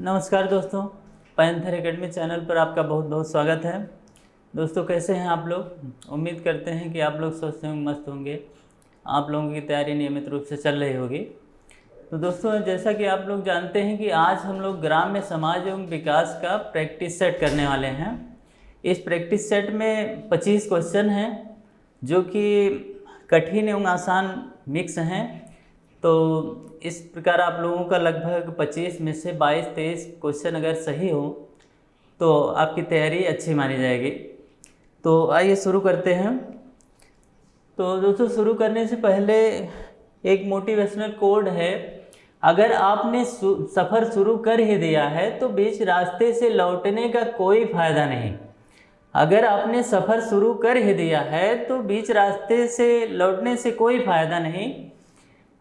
नमस्कार दोस्तों, panther academy channel पर आपका बहुत बहुत स्वागत है। दोस्तों कैसे हैं आप लोग? उम्मीद करते हैं कि आप लोग स्वस्थ होंगे, मस्त होंगे। आप लोगों की तैयारी नियमित रूप से चल रही होगी। तो दोस्तों जैसा कि आप लोग जानते हैं कि आज हम लोग ग्राम्य समाज एवं विकास का प्रैक्टिस सेट करने वाले हैं। इस प्रैक्टिस सेट में 25 क्वेश्चन हैं जो कि कठिन एवं आसान मिक्स हैं। तो इस प्रकार आप लोगों का लगभग 25 में से 22-23 क्वेश्चन अगर सही हो तो आपकी तैयारी अच्छी मानी जाएगी। तो आइए शुरू करते हैं। तो दोस्तों शुरू करने से पहले एक मोटिवेशनल कोड है। अगर आपने सफ़र शुरू कर ही दिया है तो बीच रास्ते से लौटने का कोई फ़ायदा नहीं। अगर आपने सफ़र शुरू कर ही दिया है तो बीच रास्ते से लौटने से कोई फ़ायदा नहीं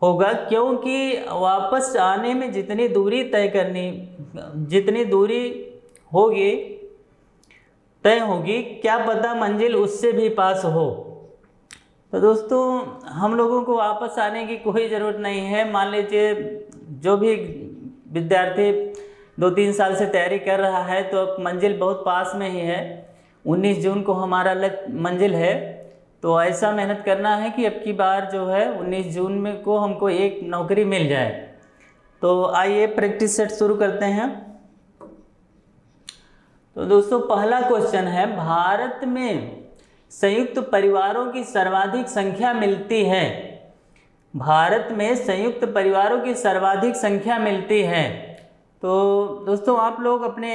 होगा, क्योंकि वापस आने में जितनी दूरी तय होगी क्या पता मंजिल उससे भी पास हो। तो दोस्तों हम लोगों को वापस आने की कोई ज़रूरत नहीं है। मान लीजिए जो भी विद्यार्थी 2-3 साल से तैयारी कर रहा है तो अब मंजिल बहुत पास में ही है। 19 जून को हमारा मंजिल है। तो ऐसा मेहनत करना है कि अब की बार जो है 19 जून में को हमको एक नौकरी मिल जाए। तो आइए प्रैक्टिस सेट शुरू करते हैं। तो दोस्तों पहला क्वेश्चन है, भारत में संयुक्त परिवारों की सर्वाधिक संख्या मिलती है। भारत में संयुक्त परिवारों की सर्वाधिक संख्या मिलती है। तो दोस्तों आप लोग अपने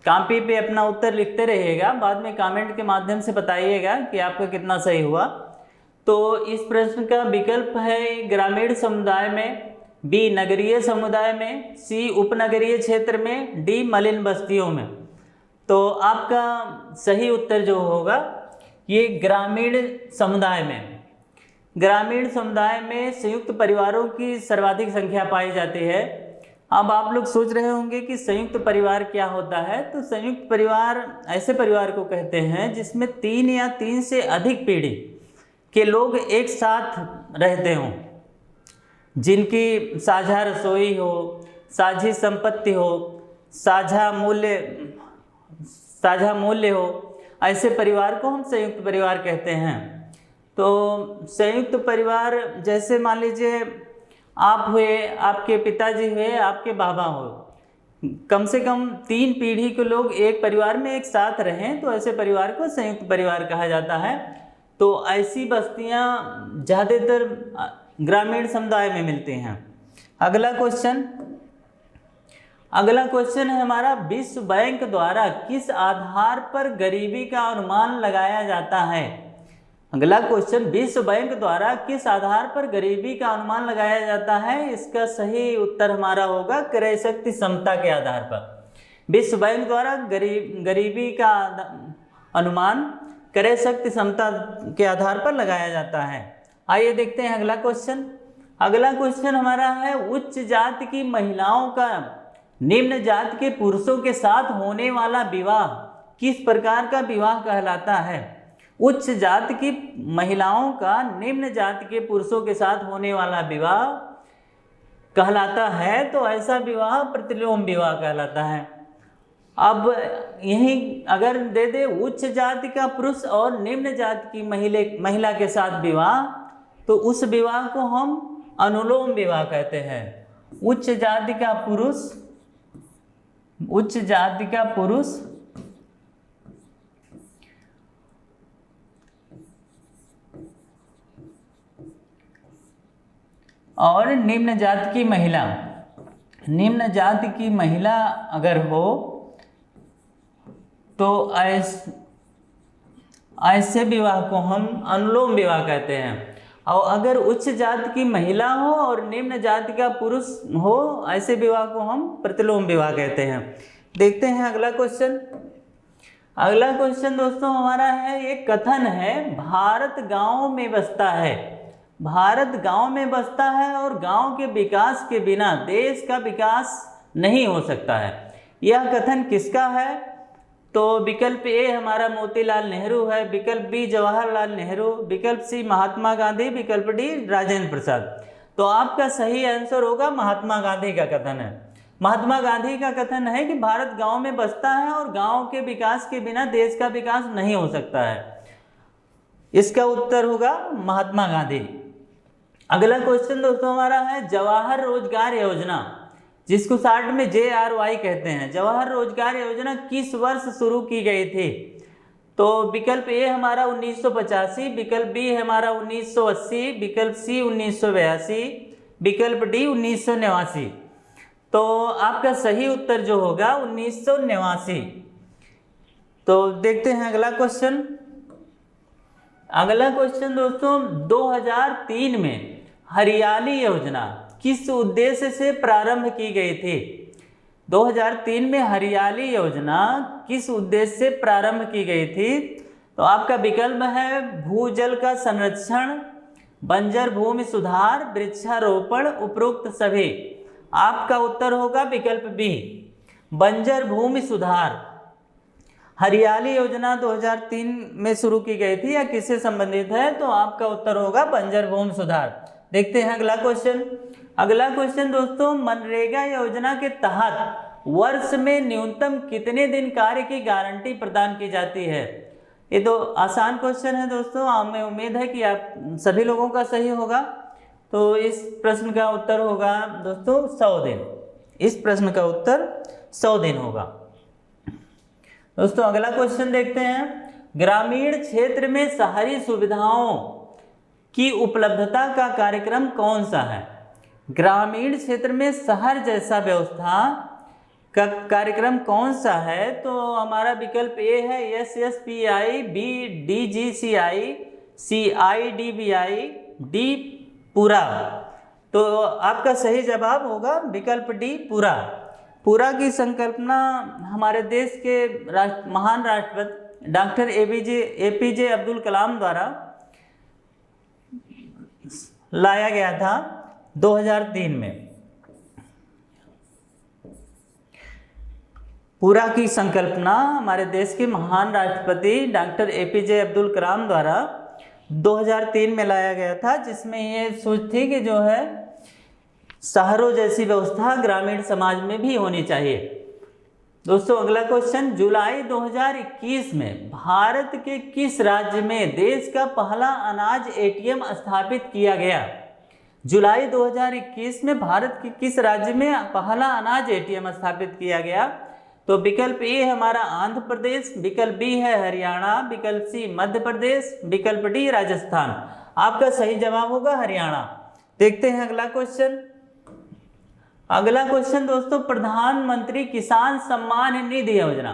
कॉपी पे अपना उत्तर लिखते रहिएगा, बाद में कमेंट के माध्यम से बताइएगा कि आपका कितना सही हुआ। तो इस प्रश्न का विकल्प है ग्रामीण समुदाय में, बी नगरीय समुदाय में, सी उपनगरीय क्षेत्र में, डी मलिन बस्तियों में। तो आपका सही उत्तर जो होगा ये ग्रामीण समुदाय में। ग्रामीण समुदाय में संयुक्त परिवारों की सर्वाधिक संख्या पाई जाती है। अब आप लोग सोच रहे होंगे कि संयुक्त परिवार क्या होता है। तो संयुक्त परिवार ऐसे परिवार को कहते हैं जिसमें 3 या 3 से अधिक पीढ़ी के लोग एक साथ रहते हों, जिनकी साझा रसोई हो, साझी संपत्ति हो, साझा मूल्य हो। ऐसे परिवार को हम संयुक्त परिवार कहते हैं। तो संयुक्त परिवार जैसे मान लीजिए आप हुए, आपके पिताजी हुए, आपके बाबा हो, कम से कम 3 पीढ़ी के लोग एक परिवार में एक साथ रहें तो ऐसे परिवार को संयुक्त परिवार कहा जाता है। तो ऐसी बस्तियां ज़्यादातर ग्रामीण समुदाय में मिलती हैं। अगला क्वेश्चन है हमारा, विश्व बैंक द्वारा किस आधार पर गरीबी का अनुमान लगाया जाता है। अगला क्वेश्चन, विश्व बैंक द्वारा किस आधार पर गरीबी का अनुमान लगाया जाता है। इसका सही उत्तर हमारा होगा क्रय शक्ति समता के आधार पर। विश्व बैंक द्वारा गरीबी का अनुमान क्रय शक्ति समता के आधार पर लगाया जाता है। आइए देखते हैं अगला क्वेश्चन हमारा है, उच्च जाति की महिलाओं का निम्न जाति के पुरुषों के साथ होने वाला विवाह किस प्रकार का विवाह कहलाता है। उच्च जाति की महिलाओं का निम्न जाति के पुरुषों के साथ होने वाला विवाह कहलाता है। तो ऐसा विवाह प्रतिलोम विवाह कहलाता है। अब यही अगर दे दे उच्च जाति का पुरुष और निम्न जाति की महिला के साथ विवाह, तो उस विवाह को हम अनुलोम विवाह कहते हैं। उच्च जाति का पुरुष और निम्न जाति की महिला अगर हो तो ऐसे विवाह को हम अनुलोम विवाह कहते हैं। और अगर उच्च जाति की महिला हो और निम्न जाति का पुरुष हो, ऐसे विवाह को हम प्रतिलोम विवाह कहते हैं। देखते हैं अगला क्वेश्चन दोस्तों हमारा है, एक कथन है, भारत गांव में बसता है और गांव के विकास के बिना देश का विकास नहीं हो सकता है। यह कथन किसका है। तो विकल्प ए हमारा मोतीलाल नेहरू है, विकल्प बी जवाहरलाल नेहरू, विकल्प सी महात्मा गांधी, विकल्प डी राजेंद्र प्रसाद। तो आपका सही आंसर होगा महात्मा गांधी का कथन है। महात्मा गांधी का कथन है कि भारत गांव में बसता है और गांव के विकास के बिना देश का विकास नहीं हो सकता है। इसका उत्तर होगा महात्मा गांधी। अगला क्वेश्चन दोस्तों हमारा है जवाहर रोजगार योजना, जिसको शॉर्ट में JRY कहते हैं। जवाहर रोजगार योजना किस वर्ष शुरू की गई थी? तो विकल्प ए हमारा 1985, विकल्प बी हमारा 1980, विकल्प सी 1982, विकल्प डी 1989। तो आपका सही उत्तर जो होगा 1989। तो देखते हैं अगला क्वेश्चन। अगला क्वेश्चन दोस्तों 2003 में हरियाली योजना किस उद्देश्य से प्रारंभ की गई थी? 2003 में हरियाली योजना किस उद्देश्य से प्रारंभ की गई थी? तो आपका विकल्प है भूजल का संरक्षण, बंजर भूमि सुधार, वृक्षारोपण, उपरोक्त सभी। आपका उत्तर होगा विकल्प बी, बंजर भूमि सुधार। हरियाली योजना 2003 में शुरू की गई थी या किससे संबंधित है? तो आपका उत्तर होगा बंजर भूमि सुधार। देखते हैं अगला क्वेश्चन। अगला क्वेश्चन दोस्तों मनरेगा योजना के तहत वर्ष में न्यूनतम कितने दिन कार्य की गारंटी प्रदान की जाती है? ये तो आसान क्वेश्चन है दोस्तों, हमें उम्मीद है कि आप सभी लोगों का सही होगा। तो इस प्रश्न का उत्तर होगा दोस्तों 100 दिन। इस प्रश्न का उत्तर 100 दिन होगा। दोस्तों अगला क्वेश्चन देखते हैं। ग्रामीण क्षेत्र में शहरी सुविधाओं की उपलब्धता का कार्यक्रम कौन सा है? ग्रामीण क्षेत्र में शहर जैसा व्यवस्था का कार्यक्रम कौन सा है? तो हमारा विकल्प ए है SSPI, B DGCI, CIDBI, D पूरा। तो आपका सही जवाब होगा विकल्प डी पूरा। पूरा की संकल्पना हमारे देश के महान राष्ट्रपति डॉक्टर APJ अब्दुल कलाम द्वारा लाया गया था 2003 में। पूरा की संकल्पना हमारे देश के महान राष्ट्रपति डॉक्टर APJ अब्दुल कलाम द्वारा 2003 में लाया गया था, जिसमें ये सोच थी कि जो है शहरों जैसी व्यवस्था ग्रामीण समाज में भी होनी चाहिए। दोस्तों अगला क्वेश्चन, जुलाई 2021 में भारत के किस राज्य में देश का पहला अनाज ATM स्थापित किया गया? जुलाई 2021 में भारत के किस राज्य में पहला अनाज ATM स्थापित किया गया? तो विकल्प ए हमारा आंध्र प्रदेश, विकल्प बी है हरियाणा, विकल्प सी मध्य प्रदेश, विकल्प डी राजस्थान। आपका सही जवाब होगा हरियाणा। देखते हैं अगला क्वेश्चन। अगला क्वेश्चन दोस्तों प्रधानमंत्री किसान सम्मान निधि योजना।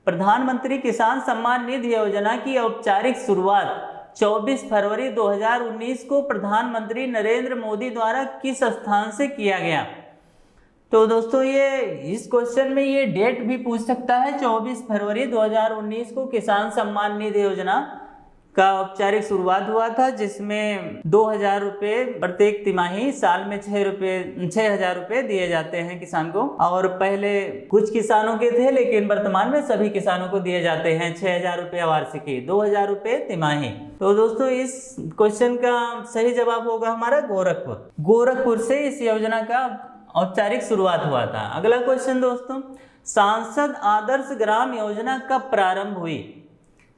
प्रधानमंत्री किसान सम्मान निधि योजना की औपचारिक शुरुआत 24 फरवरी 2019 को प्रधानमंत्री नरेंद्र मोदी द्वारा किस स्थान से किया गया? तो दोस्तों ये इस क्वेश्चन में ये डेट भी पूछ सकता है। 24 फरवरी 2019 को किसान सम्मान निधि योजना का औपचारिक शुरुआत हुआ था, जिसमें 2000 रुपये प्रत्येक तिमाही, साल में 6,000 रुपये दिए जाते हैं किसान को। और पहले कुछ किसानों के थे, लेकिन वर्तमान में सभी किसानों को दिए जाते हैं 6,000 रुपये वार्षिकी, 2000 रुपये तिमाही। तो दोस्तों इस क्वेश्चन का सही जवाब होगा हमारा गोरखपुर। गोरखपुर से इस योजना का औपचारिक शुरुआत हुआ था। अगला क्वेश्चन दोस्तों, सांसद आदर्श ग्राम योजना कब प्रारंभ हुई?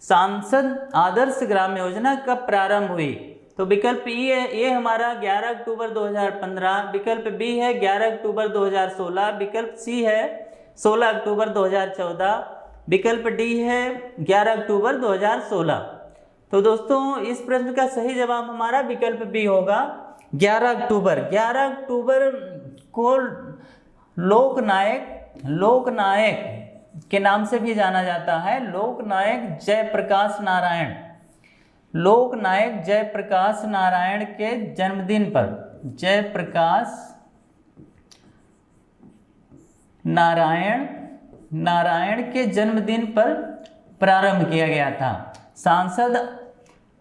सांसद आदर्श ग्राम योजना कब प्रारंभ हुई? तो विकल्प ए हमारा 11 अक्टूबर 2015, विकल्प बी है 11 अक्टूबर 2016, विकल्प सी है 16 अक्टूबर 2014, विकल्प डी है 11 अक्टूबर 2016। तो दोस्तों इस प्रश्न का सही जवाब हमारा विकल्प बी होगा 11 अक्टूबर। 11 अक्टूबर को लोकनायक के नाम से भी जाना जाता है। लोकनायक जयप्रकाश नारायण, लोकनायक जयप्रकाश नारायण के जन्मदिन पर, जयप्रकाश नारायण के जन्मदिन पर प्रारंभ किया गया था। सांसद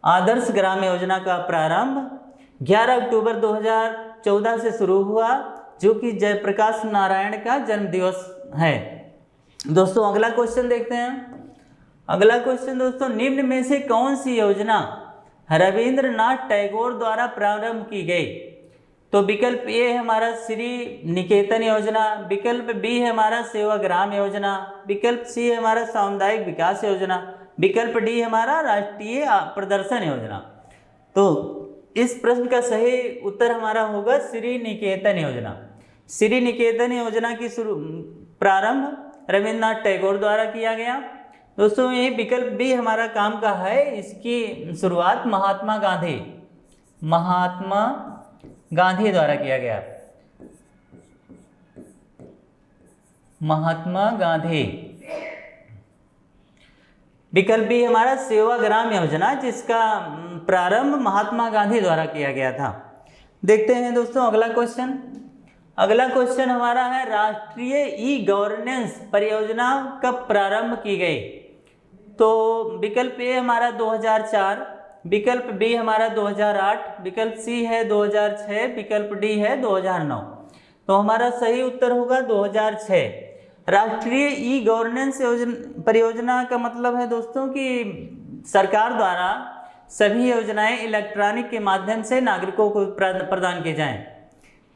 आदर्श ग्राम योजना का प्रारंभ 11 अक्टूबर 2014 से शुरू हुआ, जो कि जयप्रकाश नारायण का जन्मदिवस है। दोस्तों अगला क्वेश्चन देखते हैं। अगला क्वेश्चन दोस्तों, निम्न में से कौन सी योजना रविंद्रनाथ टैगोर द्वारा प्रारंभ की गई? तो विकल्प ए है हमारा श्री निकेतन योजना, विकल्प बी है हमारा सेवाग्राम योजना, विकल्प सी है हमारा सामुदायिक विकास योजना, विकल्प डी है हमारा राष्ट्रीय प्रदर्शन योजना। तो इस प्रश्न का सही उत्तर हमारा होगा श्री निकेतन योजना। श्री निकेतन योजना की प्रारंभ रविन्द्रनाथ टैगोर द्वारा किया गया। दोस्तों ये विकल्प बी हमारा काम का है, इसकी शुरुआत महात्मा गांधी द्वारा किया गया। महात्मा गांधी। विकल्प बी हमारा सेवाग्राम योजना, जिसका प्रारंभ महात्मा गांधी द्वारा किया गया था। देखते हैं दोस्तों अगला क्वेश्चन। अगला क्वेश्चन हमारा है राष्ट्रीय ई गवर्नेंस परियोजना कब प्रारंभ की गई? तो विकल्प ए हमारा 2004, विकल्प बी हमारा 2008, विकल्प सी है 2006, विकल्प डी है 2009। तो हमारा सही उत्तर होगा 2006। राष्ट्रीय ई गवर्नेंस परियोजना का मतलब है दोस्तों कि सरकार द्वारा सभी योजनाएं इलेक्ट्रॉनिक के माध्यम से नागरिकों को प्रदान की जाएं।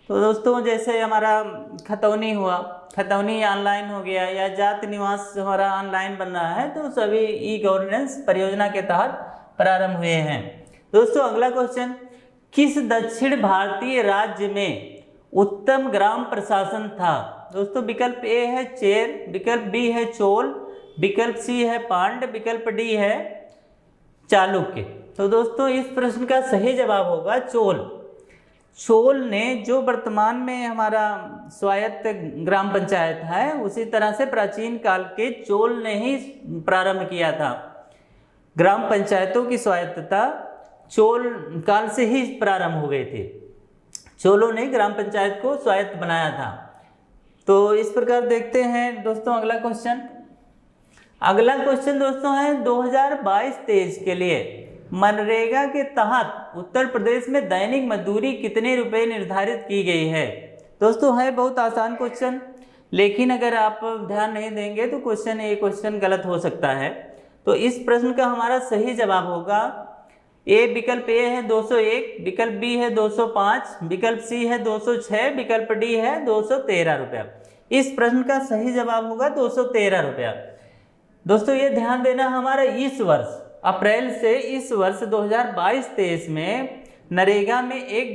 तो दोस्तों जैसे हमारा खतौनी हुआ, खतौनी ऑनलाइन हो गया, या जाति निवास हमारा ऑनलाइन बन रहा है, तो सभी ई गवर्नेंस परियोजना के तहत प्रारंभ हुए हैं। दोस्तों अगला क्वेश्चन, किस दक्षिण भारतीय राज्य में उत्तम ग्राम प्रशासन था? दोस्तों विकल्प ए है चेर, विकल्प बी है चोल, विकल्प सी है पांड्य, विकल्प डी है चालुक्य। तो दोस्तों इस प्रश्न का सही जवाब होगा चोल। चोल ने, जो वर्तमान में हमारा स्वायत्त ग्राम पंचायत है, उसी तरह से प्राचीन काल के चोल ने ही प्रारंभ किया था। ग्राम पंचायतों की स्वायत्तता चोल काल से ही प्रारंभ हो गई थी। चोलों ने ग्राम पंचायत को स्वायत्त बनाया था। तो इस प्रकार देखते हैं दोस्तों अगला क्वेश्चन। अगला क्वेश्चन दोस्तों है 2022-23 के लिए मनरेगा के तहत उत्तर प्रदेश में दैनिक मजदूरी कितने रुपए निर्धारित की गई है? दोस्तों है बहुत आसान क्वेश्चन, लेकिन अगर आप ध्यान नहीं देंगे तो क्वेश्चन गलत हो सकता है। तो इस प्रश्न का हमारा सही जवाब होगा विकल्प ए है 201, विकल्प बी है 205, विकल्प सी है 206, विकल्प डी है 213 रुपया। इस प्रश्न का सही जवाब होगा 213 रुपया। दोस्तों ये ध्यान देना, हमारा इस वर्ष अप्रैल से इस वर्ष 2022-23 में नरेगा में एक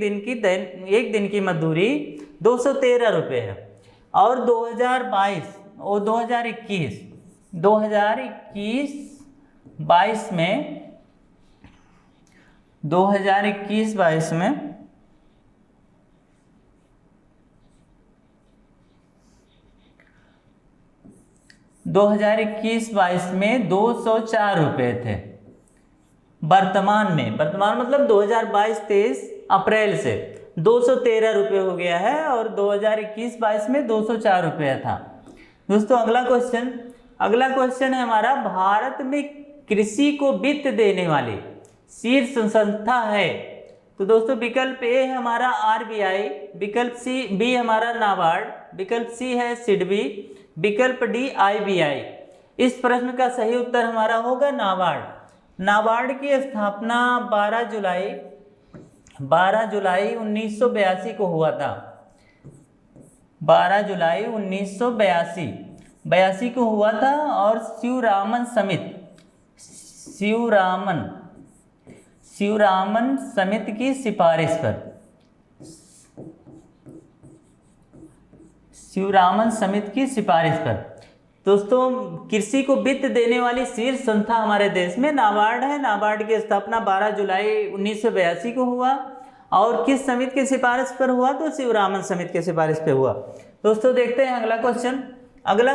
दिन की मजदूरी 213 रुपये है। और 2021-22 में 2021-22 में 204 रुपये थे। वर्तमान मतलब 2022-23 अप्रैल से 213 रुपये हो गया है, और 2021-22 में 204 रुपया था। दोस्तों अगला क्वेश्चन है हमारा, भारत में कृषि को वित्त देने वाली शीर्ष संस्था है? तो दोस्तों विकल्प ए है हमारा RBI, विकल्प बी हमारा नाबार्ड, विकल्प सी है सिडबी, विकल्प डी IBI। इस प्रश्न का सही उत्तर हमारा होगा नाबार्ड। नाबार्ड की स्थापना 12 जुलाई 1982 को हुआ था। 12 जुलाई 1982 को हुआ था, और शिवरामन समिति की सिफारिश पर दोस्तों कृषि को वित्त देने वाली शीर्ष संस्था हमारे देश में नाबार्ड है। नाबार्ड की स्थापना 12 जुलाई 1982 को हुआ, और किस समिति की सिफारिश पर हुआ? तो शिवरामन समिति की सिफारिश पर हुआ। दोस्तों देखते हैं अगला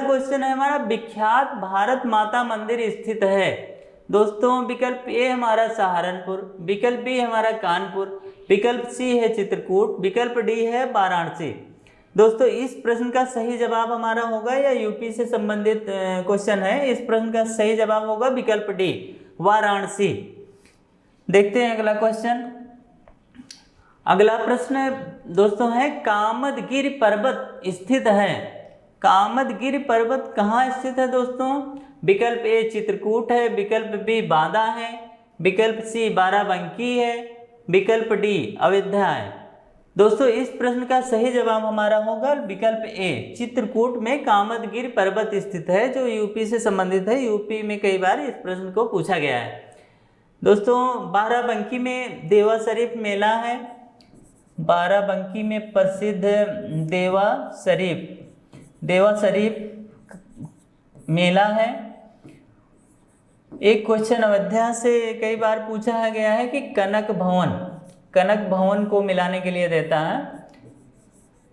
क्वेश्चन है हमारा, विख्यात भारत माता मंदिर स्थित है? दोस्तों विकल्प ए हमारा सहारनपुर, विकल्प बी हमारा कानपुर, विकल्प सी है चित्रकूट, विकल्प डी है वाराणसी। दोस्तों इस प्रश्न का सही जवाब हमारा होगा, या यूपी से संबंधित क्वेश्चन है, इस प्रश्न का सही जवाब होगा विकल्प डी वाराणसी। देखते हैं अगला क्वेश्चन। अगला प्रश्न दोस्तों है, कामदगिरि पर्वत स्थित है? कामदगिरि पर्वत कहाँ स्थित है दोस्तों? विकल्प ए चित्रकूट है, विकल्प बी बांदा है, विकल्प सी बाराबंकी है, विकल्प डी अयोध्या है। दोस्तों इस प्रश्न का सही जवाब हमारा होगा विकल्प ए, चित्रकूट में कामदगिरि पर्वत स्थित है, जो यूपी से संबंधित है। यूपी में कई बार इस प्रश्न को पूछा गया है। दोस्तों बाराबंकी में देवा शरीफ मेला है। बाराबंकी में प्रसिद्ध देवा शरीफ मेला है। एक क्वेश्चन अयोध्या से कई बार पूछा गया है कि कनक भवन को मिलाने के लिए देता है,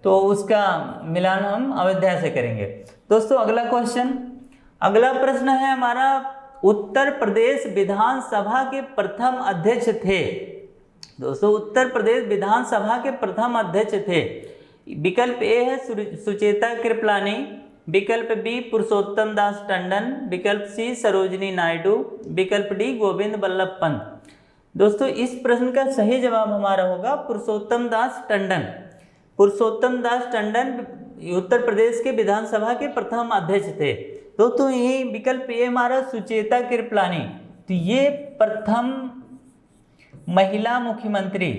तो उसका मिलान हम अयोध्या से करेंगे। दोस्तों अगला प्रश्न है हमारा, उत्तर प्रदेश विधानसभा के प्रथम अध्यक्ष थे। दोस्तों उत्तर प्रदेश विधानसभा के प्रथम अध्यक्ष थे। विकल्प ए है सुचेता कृपलानी, विकल्प बी पुरुषोत्तम दास टंडन, विकल्प सी सरोजिनी नायडू, विकल्प डी गोविंद बल्लभ पंत। दोस्तों इस प्रश्न का सही जवाब हमारा होगा पुरुषोत्तम दास टंडन। पुरुषोत्तम दास टंडन उत्तर प्रदेश के विधानसभा के प्रथम अध्यक्ष थे। दोस्तों ये विकल्प ये हमारा सुचेता कृपलानी, तो ये प्रथम महिला मुख्यमंत्री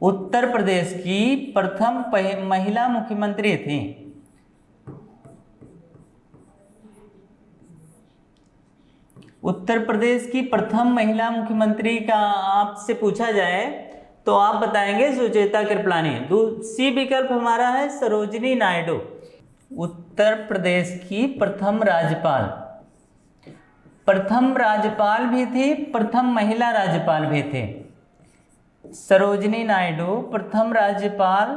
उत्तर प्रदेश की प्रथम महिला मुख्यमंत्री थी। उत्तर प्रदेश की प्रथम महिला मुख्यमंत्री का आपसे पूछा जाए तो आप बताएंगे सुचेता कृपलानी। सी विकल्प हमारा है सरोजिनी नायडू, उत्तर प्रदेश की प्रथम राज्यपाल भी थी, प्रथम महिला राज्यपाल भी थे। सरोजिनी नायडू प्रथम राज्यपाल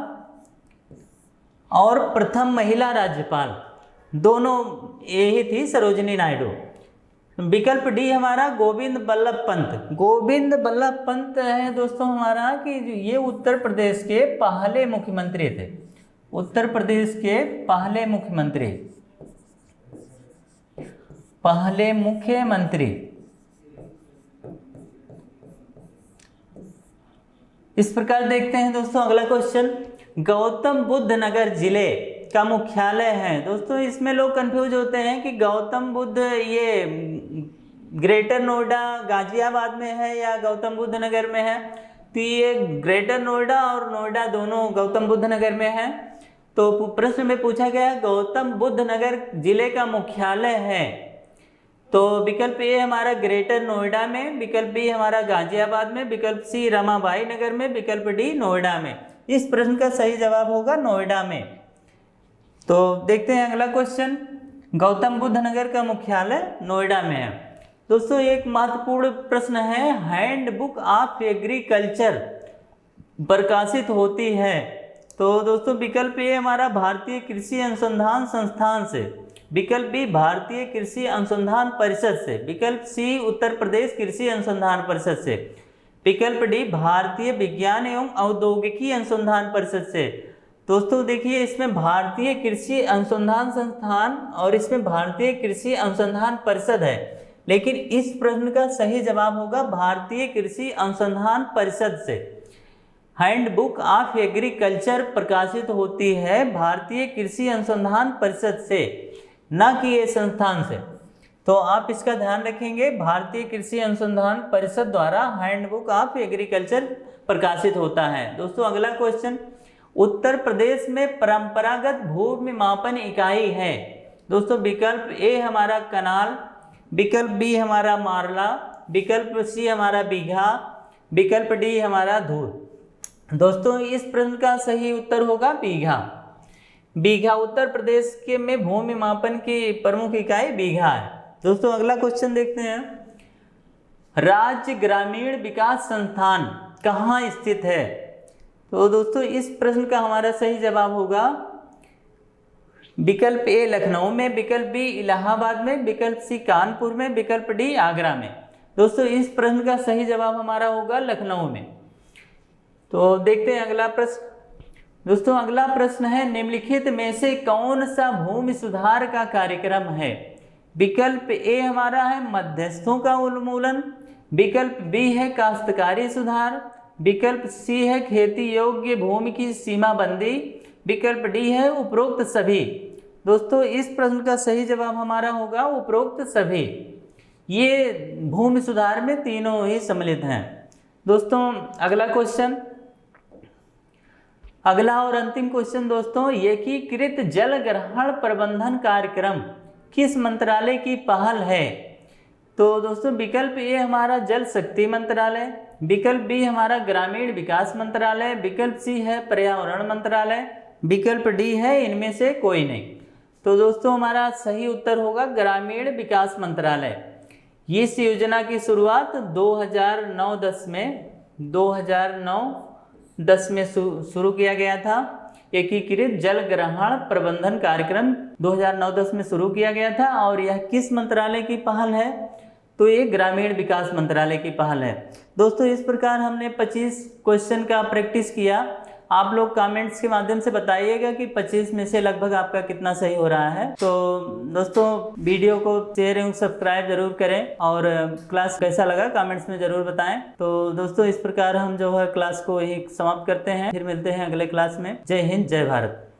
और प्रथम महिला राज्यपाल दोनों यही थी सरोजिनी नायडू। विकल्प डी हमारा गोविंद बल्लभ पंत है दोस्तों हमारा कि ये उत्तर प्रदेश के पहले मुख्यमंत्री थे। उत्तर प्रदेश के पहले मुख्यमंत्री। इस प्रकार देखते हैं दोस्तों अगला क्वेश्चन, गौतम बुद्ध नगर जिले का मुख्यालय है। दोस्तों इसमें लोग कंफ्यूज होते हैं कि गौतम बुद्ध ये ग्रेटर नोएडा गाजियाबाद में है या गौतम बुद्ध नगर में है। तो ये ग्रेटर नोएडा और नोएडा दोनों गौतम बुद्ध नगर में है। तो प्रश्न में पूछा गया गौतम बुद्ध नगर जिले का मुख्यालय है, तो विकल्प ए हमारा ग्रेटर नोएडा में, विकल्प बी हमारा गाजियाबाद में, विकल्प सी रमाबाई नगर में, विकल्प डी नोएडा में। इस प्रश्न का सही जवाब होगा नोएडा में। तो देखते हैं अगला क्वेश्चन, गौतम बुद्ध नगर का मुख्यालय नोएडा में है। दोस्तों एक महत्वपूर्ण प्रश्न है, हैंडबुक ऑफ एग्रीकल्चर प्रकाशित होती है। तो दोस्तों विकल्प ए हमारा भारतीय कृषि अनुसंधान संस्थान से, विकल्प बी भारतीय कृषि अनुसंधान परिषद से, विकल्प सी उत्तर प्रदेश कृषि अनुसंधान परिषद से, विकल्प डी भारतीय विज्ञान एवं औद्योगिकी अनुसंधान परिषद से। दोस्तों देखिए इसमें भारतीय कृषि अनुसंधान संस्थान और इसमें भारतीय कृषि अनुसंधान परिषद है, लेकिन इस प्रश्न का सही जवाब होगा भारतीय कृषि अनुसंधान परिषद से। हैंडबुक ऑफ एग्रीकल्चर प्रकाशित होती है भारतीय कृषि अनुसंधान परिषद से, न कि ये संस्थान से। तो आप इसका ध्यान रखेंगे, भारतीय कृषि अनुसंधान परिषद द्वारा हैंडबुक ऑफ एग्रीकल्चर प्रकाशित होता है। दोस्तों अगला क्वेश्चन, उत्तर प्रदेश में परंपरागत भूमि मापन इकाई है। दोस्तों विकल्प ए हमारा कनाल, विकल्प बी हमारा मारला, विकल्प सी हमारा बीघा, विकल्प डी हमारा धूर। दोस्तों इस प्रश्न का सही उत्तर होगा बीघा। बीघा उत्तर प्रदेश के में भूमि मापन की प्रमुख इकाई बीघा है। दोस्तों अगला क्वेश्चन देखते हैं, राज्य ग्रामीण विकास संस्थान कहाँ स्थित है। तो दोस्तों इस प्रश्न का हमारा सही जवाब होगा विकल्प ए लखनऊ में, विकल्प बी इलाहाबाद में, विकल्प सी कानपुर में, विकल्प डी आगरा में। दोस्तों इस प्रश्न का सही जवाब हमारा होगा लखनऊ में। तो देखते हैं अगला प्रश्न। दोस्तों अगला प्रश्न है, निम्नलिखित में से कौन सा भूमि सुधार का कार्यक्रम है। विकल्प ए हमारा है मध्यस्थों का उन्मूलन, विकल्प बी है काश्तकारी सुधार, विकल्प सी है खेती योग्य भूमि की सीमाबंदी, विकल्प डी है उपरोक्त सभी। दोस्तों इस प्रश्न का सही जवाब हमारा होगा उपरोक्त सभी। ये भूमि सुधार में तीनों ही सम्मिलित हैं। दोस्तों अगला क्वेश्चन, अगला और अंतिम क्वेश्चन दोस्तों, एकीकृत जल ग्रहण प्रबंधन कार्यक्रम किस मंत्रालय की पहल है? तो दोस्तों विकल्प ए हमारा जल शक्ति मंत्रालय, विकल्प बी हमारा ग्रामीण विकास मंत्रालय, विकल्प सी है पर्यावरण मंत्रालय, विकल्प डी है इनमें से कोई नहीं। तो दोस्तों हमारा सही उत्तर होगा ग्रामीण विकास मंत्रालय। इस योजना की शुरुआत 2009-10 में शुरू किया गया था। एकीकृत जल ग्रहण प्रबंधन कार्यक्रम 2009-10 में शुरू किया गया था और यह किस मंत्रालय की पहल है? तो ये ग्रामीण विकास मंत्रालय की पहल है। दोस्तों इस प्रकार हमने 25 क्वेश्चन का प्रैक्टिस किया। आप लोग कमेंट्स के माध्यम से बताइएगा कि 25 में से लगभग आपका कितना सही हो रहा है। तो दोस्तों वीडियो को शेयर एवं सब्सक्राइब जरूर करें और क्लास कैसा लगा कमेंट्स में जरूर बताएं। तो दोस्तों इस प्रकार हम जो है क्लास को यही समाप्त करते हैं, फिर मिलते हैं अगले क्लास में। जय हिंद, जय भारत।